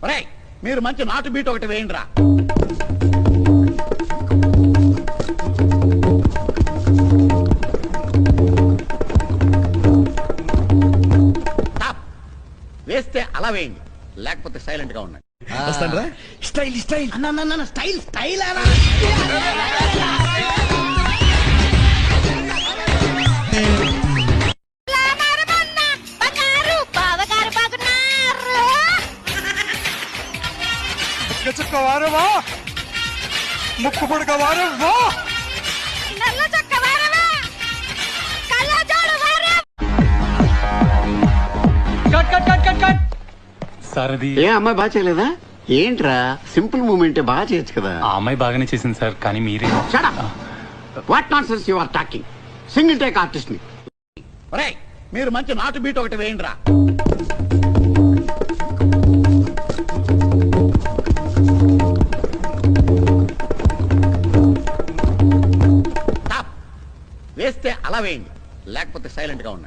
ఒరేయ్ మీరు మంచి నాటు బీట్ ఒకటి వేయండి రా. వేస్తే అలా వేయండి, లేకపోతే సైలెంట్ గా ఉండండి. స్టైల్ స్టైల్ అన్న స్టైల్ స్టైల్ అలా చుక్క వారవా ముక్కు పుడక వారవా సార్ అది ఏ అమ్మాయి బాగా చేయలేదా? ఏంట్రా సింపుల్ మూమెంట్ బాగా చేయొచ్చు కదా. ఆ అమ్మాయి బాగానే చేసింది సార్, కానీ మీరే what nonsense you are talking. Single take artist ని. ఒరేయ్ మీరు మంచి నాటు బీట్ ఒకటి వేయండి రా. వేస్తే అలా వేయండి, లేకపోతే సైలెంట్ గా ఉండండి.